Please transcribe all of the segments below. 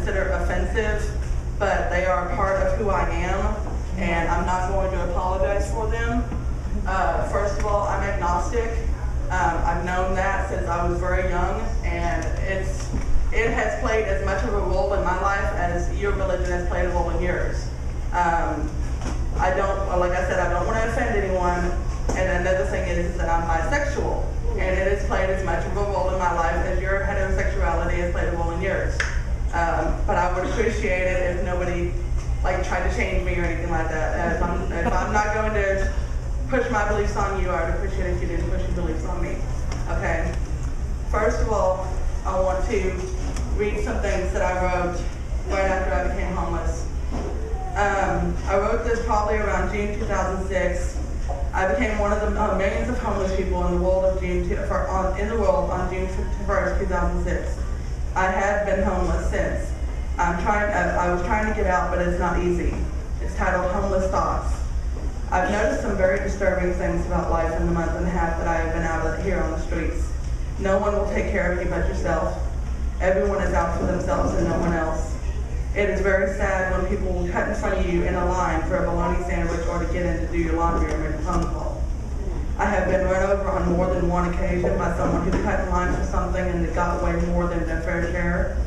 consider offensive, but they are a part of who I am, and I'm not going to apologize for them. First of all, I'm agnostic. I've known that since I was very young, and it has played as much of a role in my life as your religion has played a role in yours. Like I said, I don't want to offend anyone, and another thing is that I'm bisexual, and it has played as much of a role in my life as your heterosexuality has played a role in yours. But I would appreciate it if nobody tried to change me or anything like that. If I'm not going to push my beliefs on you, I would appreciate it if you didn't push your beliefs on me. Okay? First of all, I want to read some things that I wrote right after I became homeless. I wrote this probably around June 2006. I became one of the millions of homeless people in the world on June 1st, 2006. I had been homeless since. I was trying to get out, but it's not easy. It's titled Homeless Thoughts. I've noticed some very disturbing things about life in the month and a half that I have been out here on the streets. No one will take care of you but yourself. Everyone is out for themselves and no one else. It is very sad when people will cut in front of you in a line for a bologna sandwich or to get in to do your laundry or make a phone call. I have been run over on more than one occasion by someone who cut in line for something and it got way more than their fair share.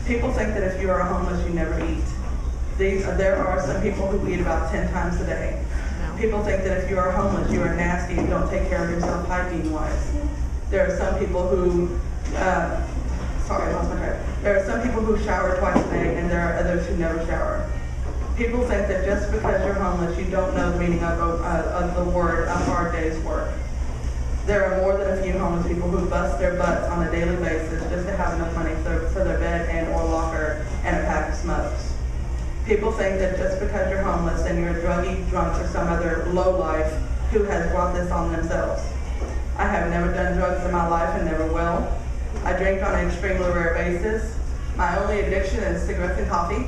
People think that if you are homeless, you never eat. There are some people who eat about 10 times a day. People think that if you are homeless, you are nasty and don't take care of yourself hygiene-wise. There are some people who, There are some people who shower twice a day, and there are others who never shower. People think that just because you're homeless, you don't know the meaning of the word a hard day's work. There are more than a few homeless people who bust their butts on a daily basis just to have enough money for their bed and or locker and a pack of smokes. People think that just because you're homeless and you're a druggie, drunk, or some other lowlife who has brought this on themselves. I have never done drugs in my life and never will. I drink on an extremely rare basis. My only addiction is cigarettes and coffee.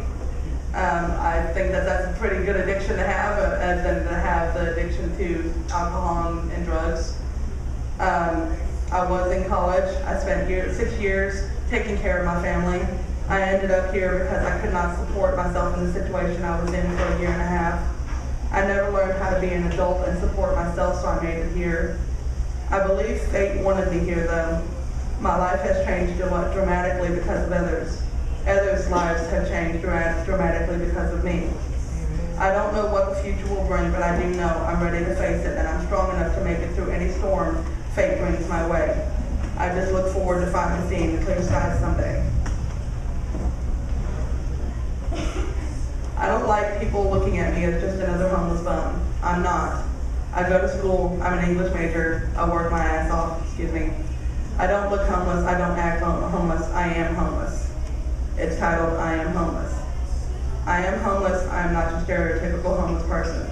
I think that that's a pretty good addiction to have, than to have the addiction to alcohol and drugs. I was in college. I spent 6 years taking care of my family. I ended up here because I could not support myself in the situation I was in for a year and a half. I never learned how to be an adult and support myself, so I made it here. I believe fate wanted me here, though. My life has changed dramatically because of others. Others' lives have changed dramatically because of me. I don't know what the future will bring, but I do know I'm ready to face it, and I'm strong enough to make it through any storm fate brings my way. I just look forward to finally seeing the clear skies someday. I don't like people looking at me as just another homeless bum. I'm not. I go to school, I'm an English major, I work my ass off, I don't look homeless, I don't act homeless, I am homeless. It's titled, I am homeless. I am homeless, I am not your stereotypical homeless person.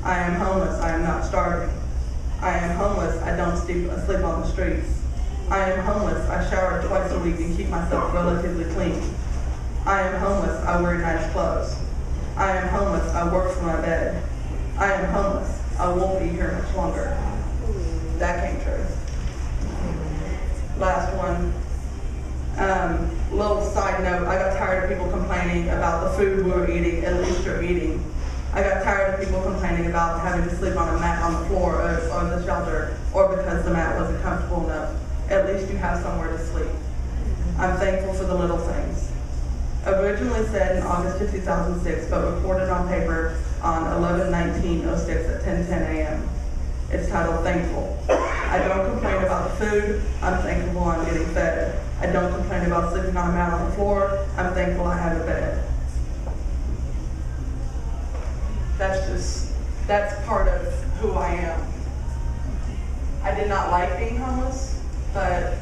I am homeless, I am not starving. I am homeless, I don't sleep on the streets. I am homeless, I shower twice a week and keep myself relatively clean. I am homeless, I wear nice clothes. I am homeless, I work from my bed. I am homeless, I won't be here much longer. That came true. Last one. Little side note, I got tired of people complaining about the food we were eating, at least you're eating. I got tired of people complaining about having to sleep on a mat on the floor or on the shelter, or because the mat wasn't comfortable enough. At least you have somewhere to sleep. I'm thankful for the little things. Originally said in August of 2006, but reported on paper on 11/19/06 at 10:10 a.m. It's titled Thankful. I don't complain about the food. I'm thankful I'm getting fed. I don't complain about sleeping on a mat on the floor. I'm thankful I have a bed. That's part of who I am. I did not like being homeless, but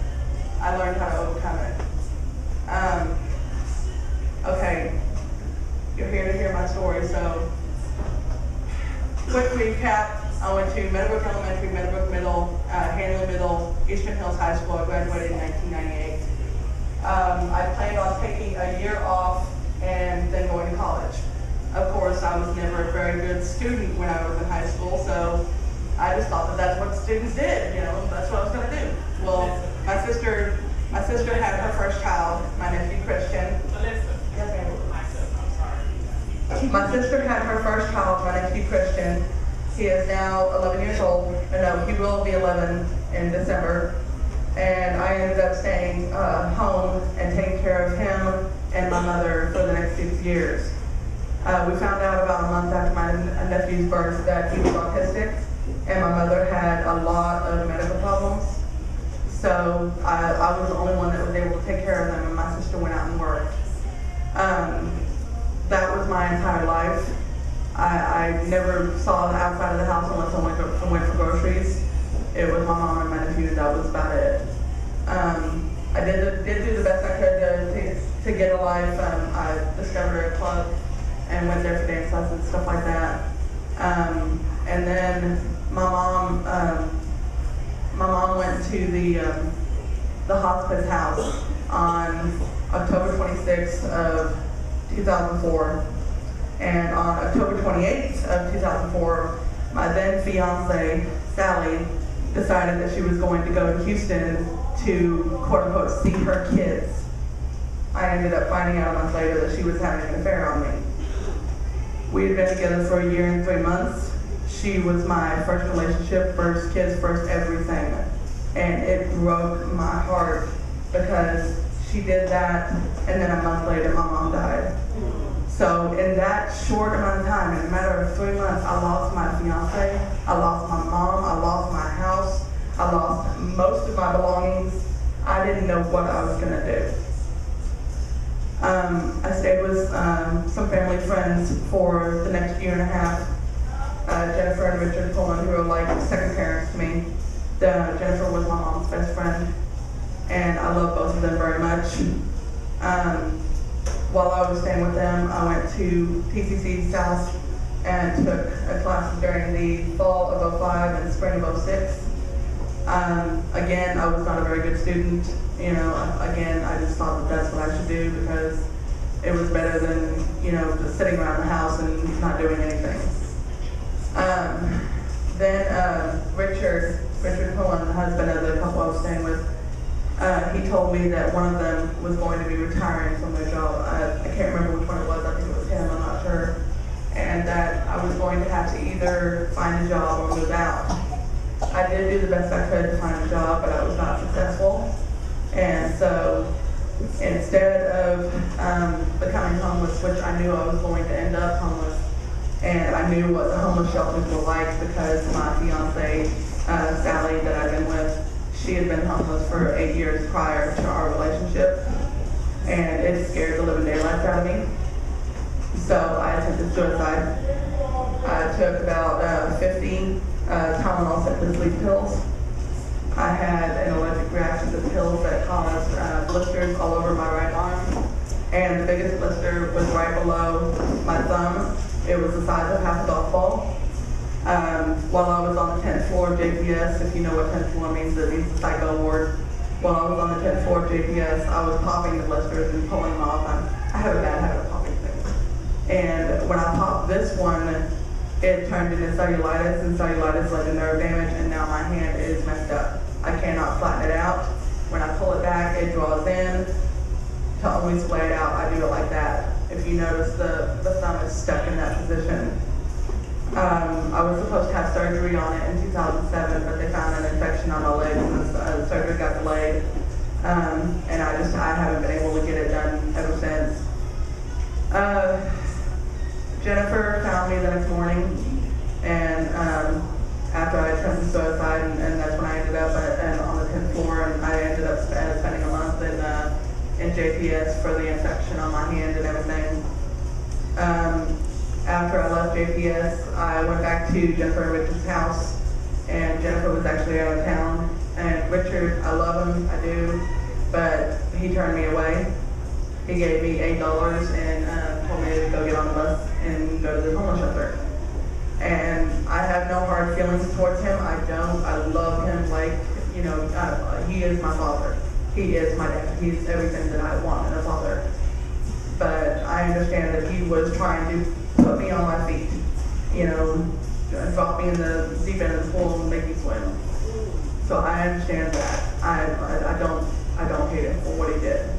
I learned how to overcome it. Okay, you're here to hear my story, so quick recap. I went to Meadowbrook Elementary, Meadowbrook Middle, Hanley Middle, Eastern Hills High School. I graduated in 1998. I planned on taking a year off and then going to college. Of course, I was never a very good student when I was in high school, so I just thought that that's what students did, that's what I was gonna do. Well, my sister had her first child, my nephew Christian. My sister had her first child, my nephew Christian. He is now 11 years old, and no, he will be 11 in December. And I ended up staying home and taking care of him and my mother for the next 6 years. We found out about a month after my nephew's birth that he was autistic, and my mother had a lot of medical problems. So I was the only one that was able to take care of them, and my sister went out and worked. That was my entire life. I never saw the outside of the house unless I went for groceries. It was my mom and my nephew, and that was about it. I did do the best I could to get a life. I discovered a club and went there for dance lessons, stuff like that. And then my mom went to the hospice house on October 26th of 2004. And on October 28th of 2004, my then fiance, Sally, decided that she was going to go to Houston to, quote unquote, see her kids. I ended up finding out a month later that she was having an affair on me. We had been together for 1 year and 3 months. She was my first relationship, first kiss, first everything. And it broke my heart because she did that, and then a month later my mom died. So in that short amount of time, in a matter of 3 months, I lost my fiance, I lost my mom, I lost my house, I lost most of my belongings. I didn't know what I was gonna do. I stayed with some family friends for the next year and a half. Jennifer and Richard Pullen, who are like second parents to me. Jennifer was my mom's best friend, and I love both of them very much. While I was staying with them, I went to TCC South and took a class during the fall of '05 and spring of '06. Again, I was not a very good student. You know, again, I just thought that that's what I should do because it was better than, you know, just sitting around the house and not doing anything. Then Richard Pullen, the husband of the couple I was staying with, he told me that one of them was going to be retiring from their job. I can't remember which one it was. I think it was him. I'm not sure. And that I was going to have to either find a job or move out. I did do the best I could to find a job, but I was not successful. And so instead of becoming homeless, which I knew I was going to end up homeless, and I knew what the homeless shelters were like because my fiance, Sally, that I've been with, she had been homeless for 8 years prior to our relationship, and it scared the living daylights out of me. So I attempted suicide. I took about 50 Tylenol simply sleep pills. I had an allergic reaction to the pills that caused blisters all over my right arm, and the biggest blister was right below my thumb. It was the size of half a golf ball. While I was on the 10th floor of JPS, if you know what 10th floor means, it means the psycho ward. While I was on the 10th floor of JPS, I was popping the blisters and pulling them off. I have a bad habit of popping things. And when I popped this one, it turned into cellulitis, and cellulitis led to nerve damage, and now my hand is messed up. I cannot flatten it out. When I pull it back, it draws in. To only splay it out, I do it like that. If you notice, the thumb is stuck in that position. I was supposed to have surgery on it in 2007, but they found an infection on my legs, and the surgery got delayed. And I haven't been able to get it done ever since. Jennifer found me the next morning, and after I attempted suicide, and that's when I ended up on the 10th floor, and I ended up spending a month in JPS for the infection on my hand and everything. After I left JPS, I went back to Jennifer and Richard's house, and Jennifer was actually out of town. And Richard, I love him, I do, but he turned me away. He gave me $8 and told me to go get on the bus and go to the homeless shelter. And I have no hard feelings towards him. I don't. I love him like, you know, he is my father. He is my dad. He's everything that I want in a father. But I understand that he was trying to put me on my feet, you know, drop me in the deep end of the pool and make me swim. So I understand that. I don't hate him for what he did.